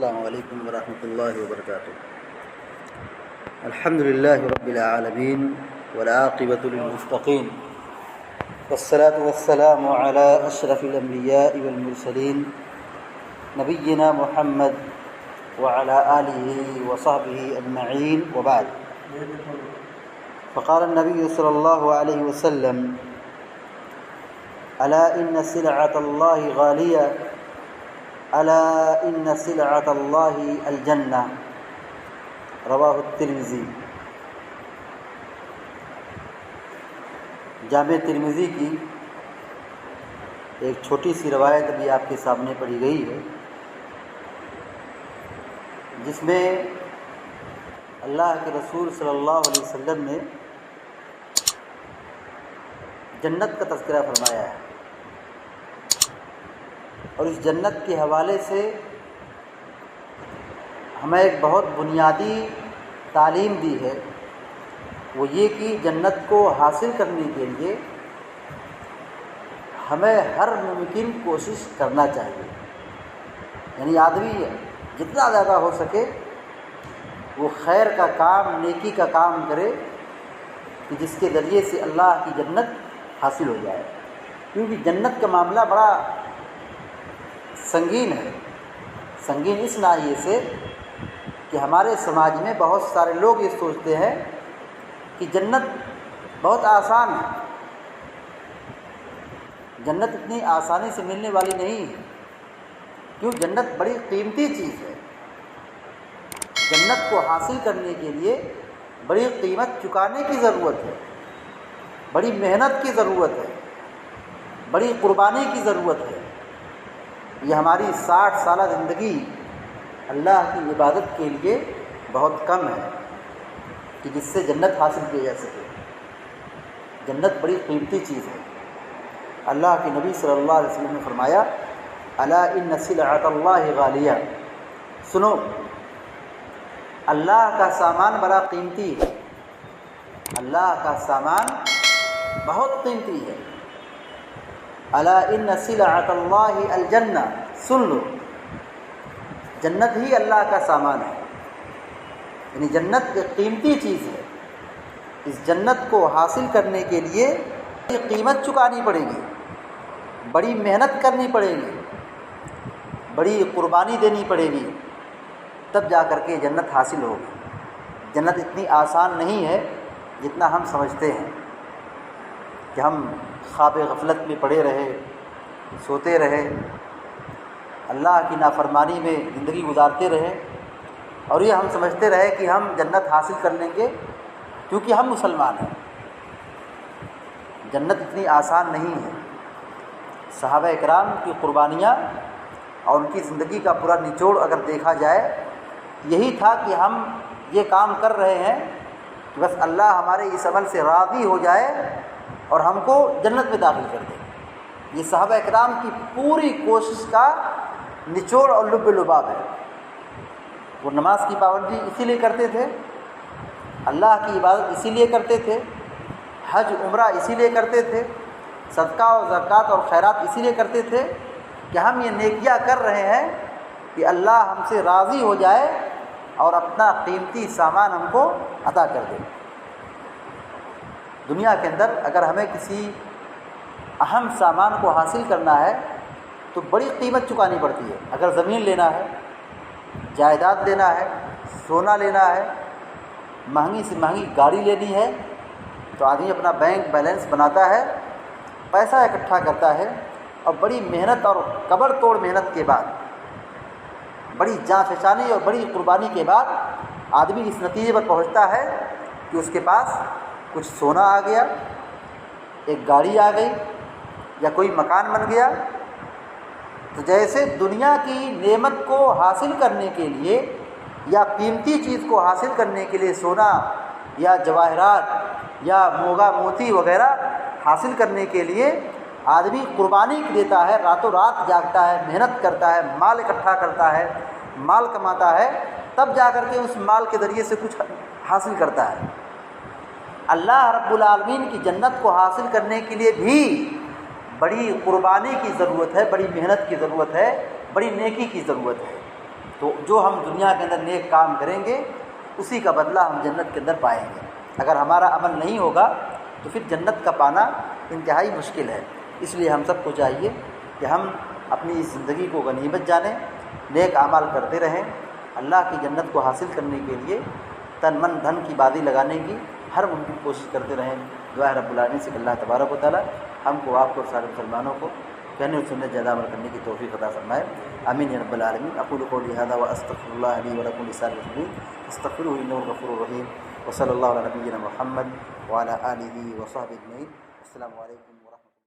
السلام علیکم ورحمۃ اللہ وبرکاتہ۔ الحمد للہ رب العالمین والعاقبۃ للمتقین والصلاة والسلام علی اشرف الانبیاء والمرسلین نبینا محمد وعلی آلہ وصحبہ اجمعین وبعد۔ فقال النبی صلی اللہ علیہ وسلم الا ان سلعۃ اللہ غالیہ الا ان سلعۃ اللہ الجنہ، رواہ الترمذی۔ جامع ترمذی کی ایک چھوٹی سی روایت ابھی آپ کے سامنے پڑھی گئی ہے، جس میں اللہ کے رسول صلی اللہ علیہ وسلم نے جنت کا تذکرہ فرمایا ہے، اور اس جنت کے حوالے سے ہمیں ایک بہت بنیادی تعلیم دی ہے، وہ یہ کہ جنت کو حاصل کرنے کے لیے ہمیں ہر ممکن کوشش کرنا چاہیے۔ یعنی آدمی جتنا زیادہ ہو سکے وہ خیر کا کام، نیکی کا کام کرے کہ جس کے ذریعے سے اللہ کی جنت حاصل ہو جائے، کیونکہ جنت کا معاملہ بڑا سنگین ہے۔ سنگین اس ناحیے سے کہ ہمارے سماج میں بہت سارے لوگ یہ سوچتے ہیں کہ جنت بہت آسان ہے، جنت اتنی آسانی سے ملنے والی نہیں ہے، کیوں؟ جنت بڑی قیمتی چیز ہے۔ جنت کو حاصل کرنے کے لیے بڑی قیمت چکانے کی ضرورت ہے، بڑی محنت کی ضرورت ہے، بڑی قربانی کی ضرورت ہے۔ یہ ہماری 60 سالہ زندگی اللہ کی عبادت کے لیے بہت کم ہے کہ جس سے جنت حاصل کی جا سکے۔ جنت بڑی قیمتی چیز ہے۔ اللہ کے نبی صلی اللہ علیہ وسلم نے فرمایا الا ان سلعۃ اللہ غالیہ، سنو اللہ کا سامان بڑا قیمتی ہے، اللہ کا سامان بہت قیمتی ہے۔ الا ان سلعۃ اللہ الجنہ، سن لو جنت ہی اللہ کا سامان ہے، یعنی جنت ایک قیمتی چیز ہے۔ اس جنت کو حاصل کرنے کے لیے قیمت چکانی پڑے گی، بڑی محنت کرنی پڑے گی، بڑی قربانی دینی پڑے گی، تب جا کر کے جنت حاصل ہوگی۔ جنت اتنی آسان نہیں ہے جتنا ہم سمجھتے ہیں کہ ہم خواب غفلت میں پڑے رہے، سوتے رہے، اللہ کی نافرمانی میں زندگی گزارتے رہے، اور یہ ہم سمجھتے رہے کہ ہم جنت حاصل کر لیں گے کیونکہ ہم مسلمان ہیں۔ جنت اتنی آسان نہیں ہے۔ صحابہ اکرام کی قربانیاں اور ان کی زندگی کا پورا نچوڑ اگر دیکھا جائے، یہی تھا کہ ہم یہ کام کر رہے ہیں کہ بس اللہ ہمارے اس عمل سے راضی ہو جائے اور ہم کو جنت میں داخل کر دے۔ یہ صحابہ اکرام کی پوری کوشش کا نچوڑ اور لب لباب ہے۔ وہ نماز کی پابندی اسی لیے کرتے تھے، اللہ کی عبادت اسی لیے کرتے تھے، حج عمرہ اسی لیے کرتے تھے، صدقہ و زکوٰۃ اور خیرات اسی لیے کرتے تھے کہ ہم یہ نیکیاں کر رہے ہیں کہ اللہ ہم سے راضی ہو جائے اور اپنا قیمتی سامان ہم کو عطا کر دے۔ دنیا کے اندر اگر ہمیں کسی اہم سامان کو حاصل کرنا ہے تو بڑی قیمت چکانی پڑتی ہے۔ اگر زمین لینا ہے، جائیداد لینا ہے، سونا لینا ہے، مہنگی سے مہنگی گاڑی لینی ہے، تو آدمی اپنا بینک بیلنس بناتا ہے، پیسہ اکٹھا کرتا ہے، اور بڑی محنت اور کبر توڑ محنت کے بعد، بڑی جاں فشانی اور بڑی قربانی کے بعد آدمی اس نتیجے پر پہنچتا ہے کہ اس کے پاس کچھ سونا آ گیا، ایک گاڑی آ گئی، یا کوئی مکان بن گیا۔ تو جیسے دنیا کی نعمت کو حاصل کرنے کے لیے یا قیمتی چیز کو حاصل کرنے کے لیے سونا یا جواہرات یا موگا موتی وغیرہ حاصل کرنے کے لیے آدمی قربانی دیتا ہے، راتوں رات جاگتا ہے، محنت کرتا ہے، مال اکٹھا کرتا ہے، مال کماتا ہے، تب جا کر کے اس مال کے ذریعے سے کچھ حاصل کرتا ہے۔ اللہ رب العالمین کی جنت کو حاصل کرنے کے لیے بھی بڑی قربانی کی ضرورت ہے، بڑی محنت کی ضرورت ہے، بڑی نیکی کی ضرورت ہے۔ تو جو ہم دنیا کے اندر نیک کام کریں گے اسی کا بدلہ ہم جنت کے اندر پائیں گے۔ اگر ہمارا عمل نہیں ہوگا تو پھر جنت کا پانا انتہائی مشکل ہے۔ اس لیے ہم سب کو چاہیے کہ ہم اپنی اس زندگی کو غنیمت جانیں، نیک اعمال کرتے رہیں، اللہ کی جنت کو حاصل کرنے کے لیے تن من دھن کی بازی لگانے کی ہر ممکن کوشش کرتے رہیں۔ دعا رب العالمین سے کہ اللہ تبارک و تعالیٰ ہم کو، آپ کو اور سارے مسلمانوں کو کہنے اور سننے زیادہ عمل کرنے کی توفیق عطا فرمائے، آمین یا رب العالمین۔ اقول قولی ھذا واستغفر اللہ لی ولکم ولسائر المسلمین استغفروہ انہ الغفور الرحیم، وصلی اللہ علی نبینا محمد وعلی آلہ وصحبہ اجمعین۔ السلام علیکم۔